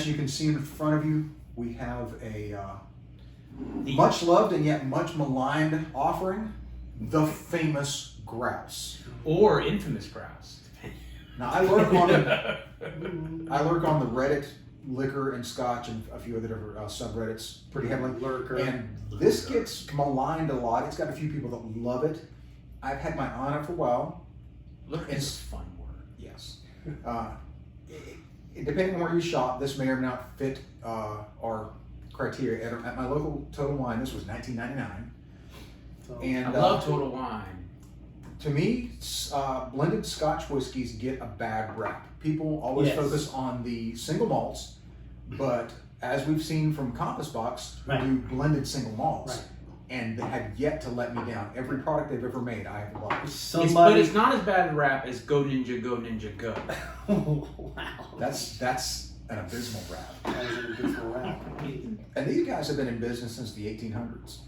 as you can see in front of you, we have a much loved and yet much maligned offering, the famous Grouse. Or infamous Grouse. Now I lurk on the Reddit liquor and scotch and a few other different subreddits pretty heavily. Lurker. And this gets maligned a lot. It's got a few people that love it. I've had my eye on it for a while. Lurker is a fun word. Yes. Depending on where you shop, this may or may not fit our criteria. At my local Total Wine, this was $19.99. So, And I love Total Wine. to me, blended Scotch whiskeys get a bad rap. People always Yes. focus on the single malts, but as we've seen from Compass Box, who Right. do blended single malts, Right. and they have yet to let me down. Every product they've ever made, I have loved. But somebody. it's not as bad a rap as Go Ninja, Go Ninja, Go. Wow. That's an abysmal rap. That is an abysmal rap. And these guys have been in business since the 1800s.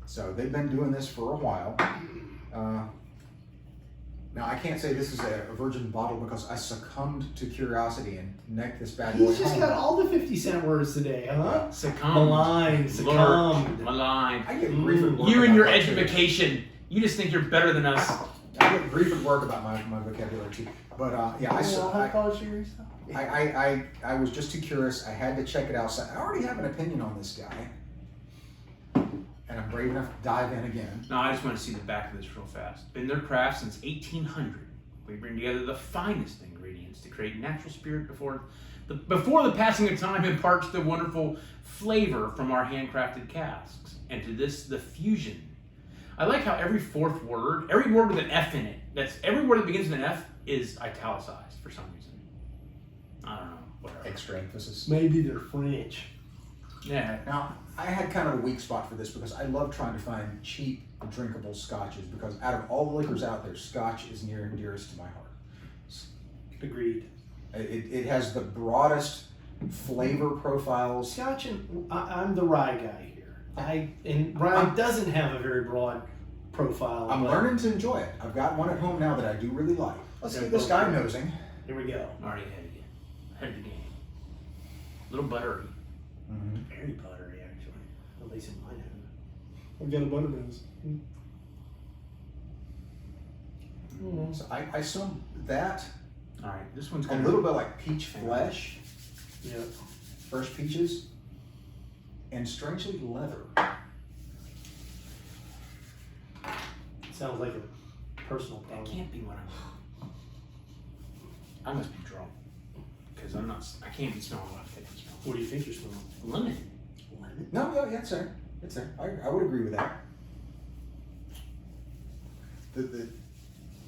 So they've been doing this for a while. Now I can't say this is a virgin bottle because I succumbed to curiosity and necked this bad boy He's just home. got all the 50-cent words today, huh? Succumb. Maligned, succumbed. Maligned. I get grief at work. You and about your that, too. education. You just think you're better than us. I get grief at work about my vocabulary too. But yeah, High college degree stuff. I was just too curious. I had to check it out. So I already have an opinion on this guy, and I'm brave enough to dive in again. No, I just want to see the back of this real fast. Been their craft since 1800. We bring together the finest ingredients to create natural spirit before the passing of time imparts the wonderful flavor from our handcrafted casks. And to this, the fusion. I like how every fourth word, every word with an F in it, every word that begins with an F is italicized for some reason. I don't know, whatever. Extra emphasis. Maybe they're French. Yeah. Now, I had kind of a weak spot for this because I love trying to find cheap, drinkable scotches because out of all the liquors out there, scotch is near and dearest to my heart. Agreed. It has the broadest flavor profiles. Scotch and I'm the rye guy here. And rye doesn't have a very broad profile. I'm but- learning to enjoy it. I've got one at home now that I do really like. Let's give this guy nosing. Here we go. I'm already ahead again. Ahead of the game. A little buttery. Mm-hmm. Very buttery, actually. At least in my hand. I've got a buttermills. So I smell that All right, this one's a gonna little bit like peach flesh, Yeah. fresh peaches, and strangely leather. Sounds like a personal That problem. can't be what I must be drunk because I can't be smelling what I think I'm smelling. What do you think you're smelling? Lemon. Lemon? No, yeah, it's there. It's there. I would agree with that. The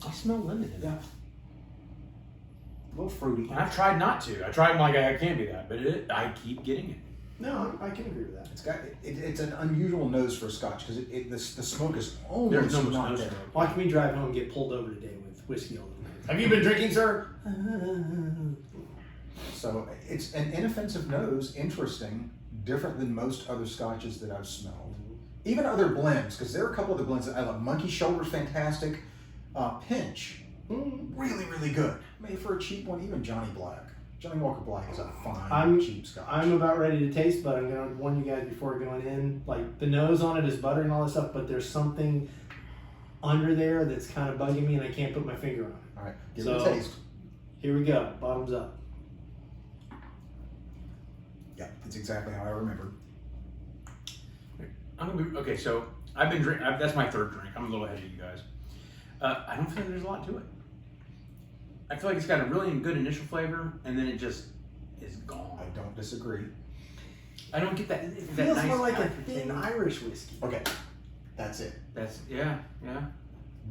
I smell lemon in it. yeah, a little fruity. And I've tried not to. I tried like I can't be that, but I keep getting it. No, I can agree with that. It's got it's an unusual nose for a scotch because the smoke is almost There's almost not no there. smoke. Watch me drive home and get pulled over today with whiskey all over me. Have you been drinking, sir? So it's an inoffensive nose, interesting, different than most other scotches that I've smelled. Even other blends, because there are a couple other blends that I love. Monkey Shoulder's fantastic. Pinch, really, really good. Made for a cheap one, even Johnny Black. Johnny Walker Black is a fine, cheap scotch. I'm about ready to taste, but I'm going to warn you guys before going in. Like, the nose on it is butter and all that stuff, but there's something under there that's kind of bugging me, and I can't put my finger on it. All right, give it So- a taste. Here we go. Bottoms up. Yeah, it's exactly how I remember. Okay, so I've been drinking. That's my third drink. I'm a little ahead of you guys. I don't feel like there's a lot to it. I feel like it's got a really good initial flavor, and then it just is gone. I don't disagree. I don't get that. It that feels nice more like a aftertaste. thin Irish whiskey. Okay, that's it. That's yeah.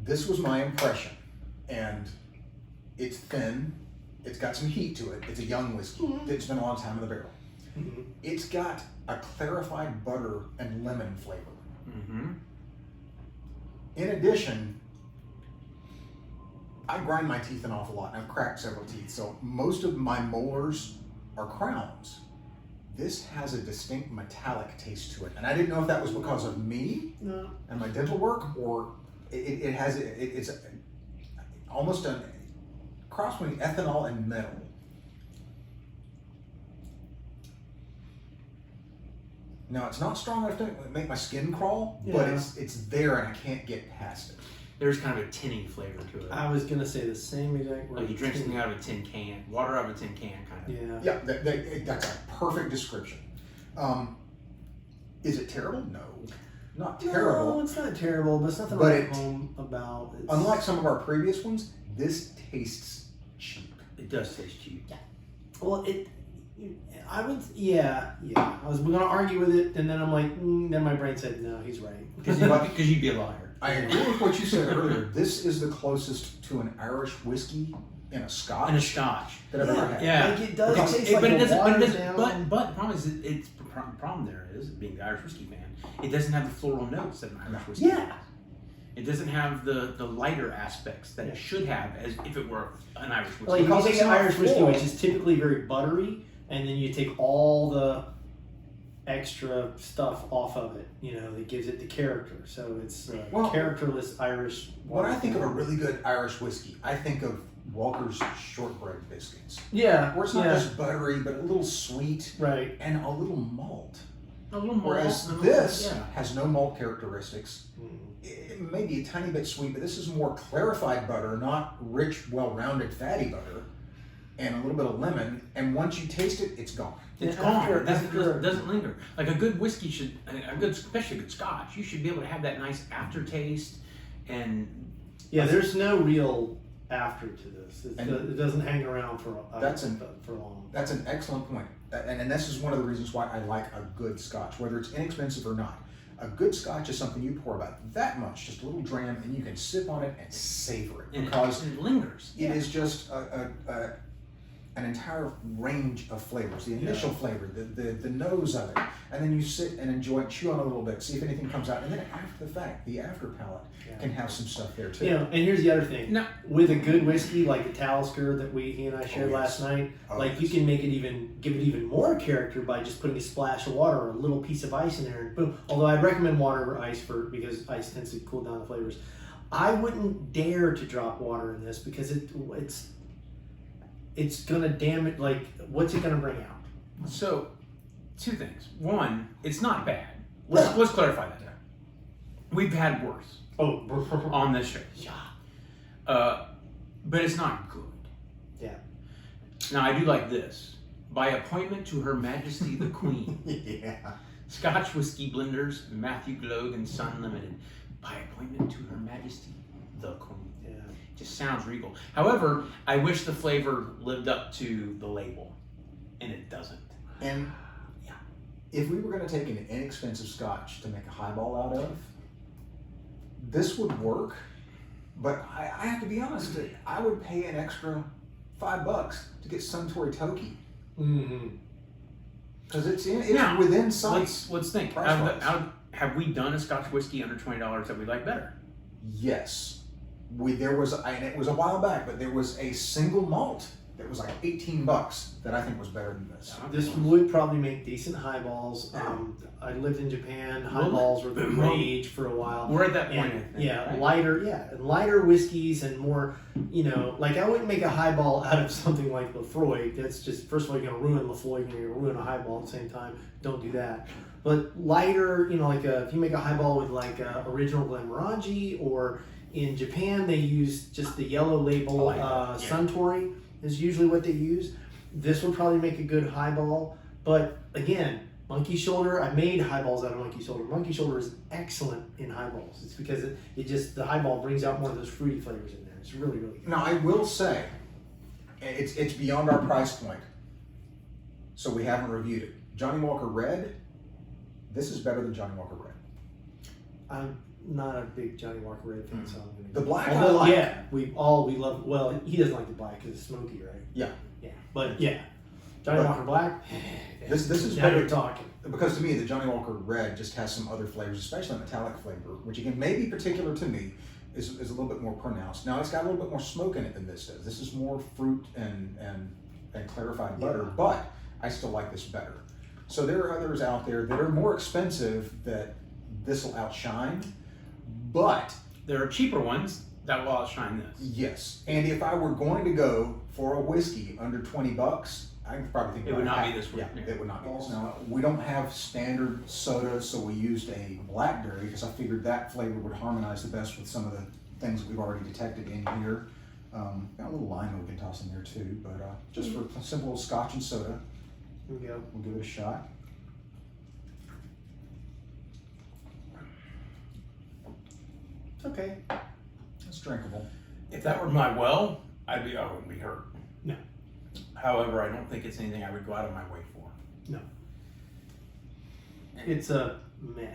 This was my impression, and it's thin. It's got some heat to it. It's a young whiskey. It's been a long time in the barrel. Mm-hmm. It's got a clarified butter and lemon flavor. Mm-hmm. In addition, I grind my teeth an awful lot, and I've cracked several teeth, so most of my molars are crowns. This has a distinct metallic taste to it, and I didn't know if that was because of me No. and my dental work, or it's almost a cross between ethanol and metal. Now it's not strong enough to make my skin crawl, but it's there and I can't get past it. There's kind of a tinny flavor to it. I was gonna say the same exact word. Like you drink something out of a tin can, water out of a tin can, kind of. Yeah. Yeah, that's a perfect description. Is it terrible? No, not terrible. No, it's not terrible, but it's nothing But right home about it. Unlike some of our previous ones, this tastes cheap. It does taste cheap. Well, yeah. I was gonna argue with it, and then I'm like, then my brain said, no, he's right. Because you'd be a liar. I agree with what you said earlier. This is the closest to an Irish whiskey in a Scotch. And a Scotch. That I've ever had. Yeah. Like it does taste but like it doesn't. watered But, it doesn't down. but the problem is, the problem there is being the Irish whiskey fan. It doesn't have the floral notes that an Irish whiskey Yeah. has. It doesn't have the lighter aspects that it should have, as if it were an Irish whiskey. Like you Because take it's an not Irish whiskey, full. which is typically very buttery, and then you take all the extra stuff off of it, that gives it the character. So it's Well, characterless Irish. When I think of a really good Irish whiskey, I think of Walker's shortbread biscuits. yeah, Where it's not just buttery, but a little sweet right. and a little malt. a little more. Whereas a little- this yeah. has no malt characteristics. It may be a tiny bit sweet, but this is more clarified butter, not rich, well-rounded, fatty butter, and a little bit of lemon. And once you taste it, it's gone. It's And gone. after- It doesn't, after- doesn't linger. Like a good whiskey should, especially a good Scotch, you should be able to have that nice aftertaste. And Yeah, there's no real after to this. And- It doesn't hang around for for long. That's an excellent point. And this is one of the reasons why I like a good Scotch, whether it's inexpensive or not. A good Scotch is something you pour about that much, just a little dram, and you can sip on it and savor it. and Because it lingers. it is just an entire range of flavors. The initial flavor, the nose of it, and then you sit and enjoy it, chew on it a little bit, see if anything comes out, and then after the fact, the after palate can have some stuff there too. And here's the other thing. No. With a good whiskey like the Talisker that he and I shared yes. last night, Oh, like you yes. can give it even more character by just putting a splash of water or a little piece of ice in there, and boom. Although I'd recommend water over ice because ice tends to cool down the flavors. I wouldn't dare to drop water in this because it's gonna damage. Like, what's it gonna bring out? So, two things. One, it's not bad. Let's clarify that. We've had worse Oh, on this show. yeah. But it's not good. Yeah. Now, I do like this. By appointment to Her Majesty the Queen. Yeah. Scotch Whiskey Blenders, Matthew Gloag and Son Limited. By appointment to Her Majesty the Queen. Yeah. Just sounds regal. However, I wish the flavor lived up to the label, and it doesn't. And if we were going to take an inexpensive Scotch to make a highball out of, this would work. But I have to be honest, I would pay an extra $5 to get Suntory Toki. Mm-hmm. Because it's Now, within sight. Let's think. Price-wise. Have we done a Scotch whiskey under $20 that we like better? Yes. There was, and it was a while back, but there was a single malt that was like $18 that I think was better than this. This would probably make decent highballs. I lived in Japan. Highballs were the rage for a while. We're at that point, And, I think, yeah, right? lighter whiskeys and more, like I wouldn't make a highball out of something like Lefroy. That's just, first of all, you're going to ruin Lefroy and you're going to ruin a highball at the same time. Don't do that. But lighter, if you make a highball with like original Glenmorangie, or in Japan they use just the yellow label Suntory is usually what they use. This would probably make a good highball. But again, Monkey Shoulder, I made highballs out of Monkey Shoulder. Monkey Shoulder is excellent in highballs. It's because it just, the highball brings out more of those fruity flavors in there. It's really, really good. Now I will say, it's beyond our price point, so we haven't reviewed it. Johnny Walker Red, this is better than Johnny Walker Red. I'm not a big Johnny Walker Red fan, so I'm going to The black I Although, like. yeah, we love, well, he doesn't like the black because it's smoky, right? Yeah. Yeah. But yeah, Johnny But Walker Black, This is now better. you're talking. Because to me, the Johnny Walker Red just has some other flavors, especially a metallic flavor, which again may be particular to me, is a little bit more pronounced. Now it's got a little bit more smoke in it than this does. This is more fruit and clarified butter, but I still like this better. So there are others out there that are more expensive that this will outshine, but There are cheaper ones that will outshine this. yes. And if I were going to go for a whiskey under $20, I probably think It would about not half- be this one. Yeah, Yeah. it would not be this. Now, we don't have standard soda, so we used a blackberry because I figured that flavor would harmonize the best with some of the things that we've already detected in here. Got a little lime we can toss in there too, but just for a simple scotch and soda, Here we go. we'll give it a shot. Okay. It's drinkable. If that were my well, I wouldn't be hurt. No. However, I don't think it's anything I would go out of my way for. No. It's a meh.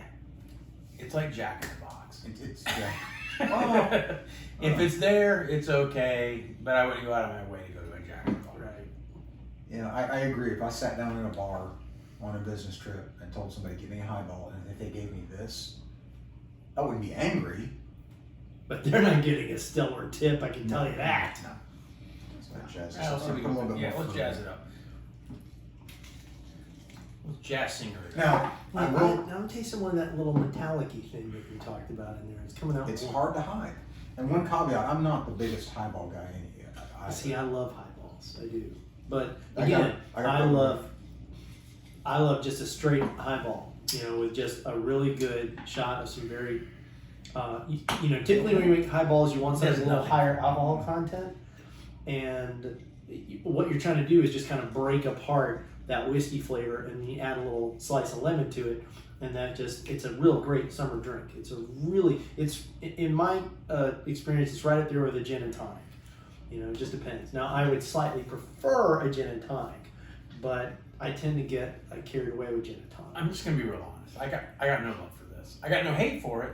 It's like Jack in the Box. It's yeah. Oh. If it's there, it's okay, but I wouldn't go out of my way to go to a Jack in the Box. Right. Yeah, I agree. If I sat down in a bar on a business trip and told somebody, give me a highball, and if they gave me this, I wouldn't be angry. But they're not getting a stellar tip, I can tell you that. No. Let's jazz this I'll up. see if we Put a little can, bit yeah, more let's fruit. jazz it up. Let's jazz singer it. Now, I will. I'm tasting one of that little metallic-y thing that we talked about in there. It's coming out. It's warm. hard to hide. And one caveat: I'm not the biggest highball guy. See, I love highballs. I do. But I again, got I love just a straight highball. You know, with just a really good shot of some very, you know, typically when you make highballs, you want something There's with a little nothing. higher alcohol content, and what you're trying to do is just kind of break apart that whiskey flavor, and you add a little slice of lemon to it, and that it's a real great summer drink. It's in my experience, it's right up there with a gin and tonic. You know, it just depends. Now, I would slightly prefer a gin and tonic, but I tend to get carried away with gin and tonic. I'm just gonna be real honest. I got no love for this. I got no hate for it.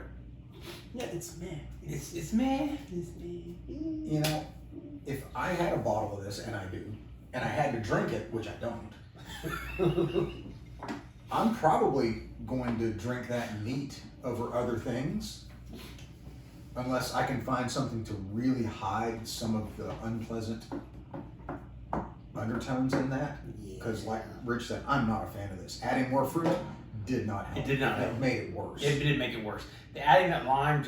Yeah, it's meh. It's meh. It's meh. You know, if I had a bottle of this, and I do, and I had to drink it, which I don't, I'm probably going to drink that neat over other things, unless I can find something to really hide some of the unpleasant undertones in that. Because, like Rich said, I'm not a fan of this. Adding more fruit did not help. It did not help. It made it worse. It did make it worse. Adding that lime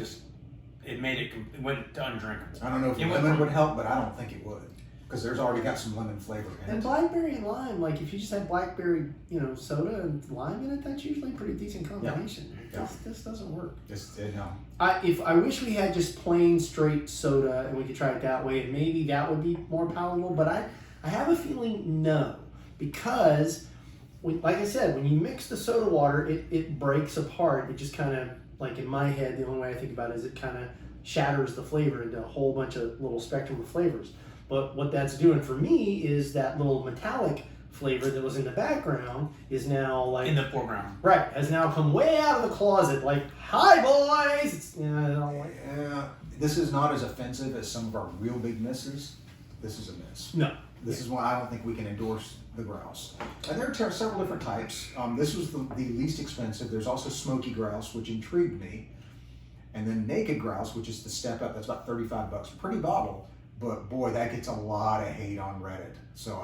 it went to undrinkable. I don't know if It went lemon from- would help, but I don't think it would. Because there's already got some lemon flavor in And it. blackberry and lime, like if you just have blackberry, you know, soda and lime in it, that's usually a pretty decent combination. Yeah. This doesn't work. No. I wish we had just plain straight soda and we could try it that way, and maybe that would be more palatable. But I have a feeling no, because like I said, when you mix the soda water, it breaks apart. It just kind of, like in my head, the only way I think about it is it kind of shatters the flavor into a whole bunch of little spectrum of flavors. But what that's doing for me is that little metallic flavor that was in the background is now like In the foreground. right, has now come way out of the closet. Like, hi boys. It's, you know, I don't like. Yeah, this is not as offensive as some of our real big misses. This is a miss. No. This is why I don't think we can endorse the grouse. And there are several different types. This was the least expensive. There's also smoky grouse, which intrigued me. And then naked grouse, which is the step up. That's about $35. Pretty bottle, but boy, that gets a lot of hate on Reddit. So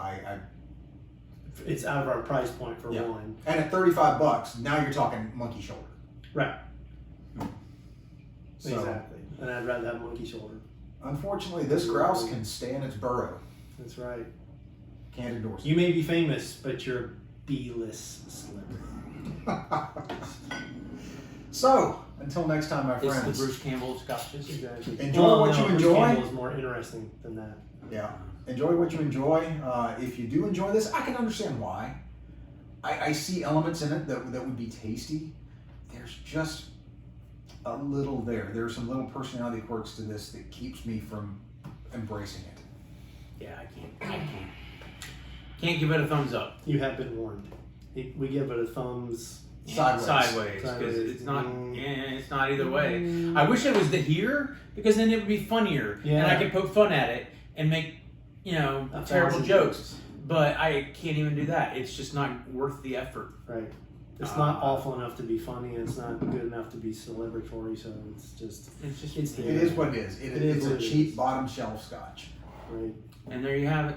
It's out of our price point for Yeah. one. and at $35, now you're talking monkey shoulder. Right. So, Exactly. And I'd rather have monkey shoulder. unfortunately, this grouse can stay in its burrow. That's right. Can't endorse it. You may be famous, but you're a B-list celebrity. So, until next time, my It's the friends. Bruce Campbell scotches. Exactly. Enjoy what you Bruce enjoy. Campbell is more interesting than that. Yeah. Enjoy what you enjoy. If you do enjoy this, I can understand why. I see elements in it that would be tasty. There's just a little there. There's some little personality quirks to this that keeps me from embracing it. Yeah, I can't. Can't give it a thumbs up. You have been warned. We give it a thumbs. Sideways. Because it's not. Mm. Yeah, it's not either way. I wish it was the here, because then it would be funnier, and I could poke fun at it and make, terrible 1,000 jokes. But I can't even do that. It's just not worth the effort. Right. It's not awful enough to be funny, and it's not good enough to be celebratory. So it's just It's just. It's It is what it is. It is It's what a it cheap is. bottom shelf scotch. right. And there you have it.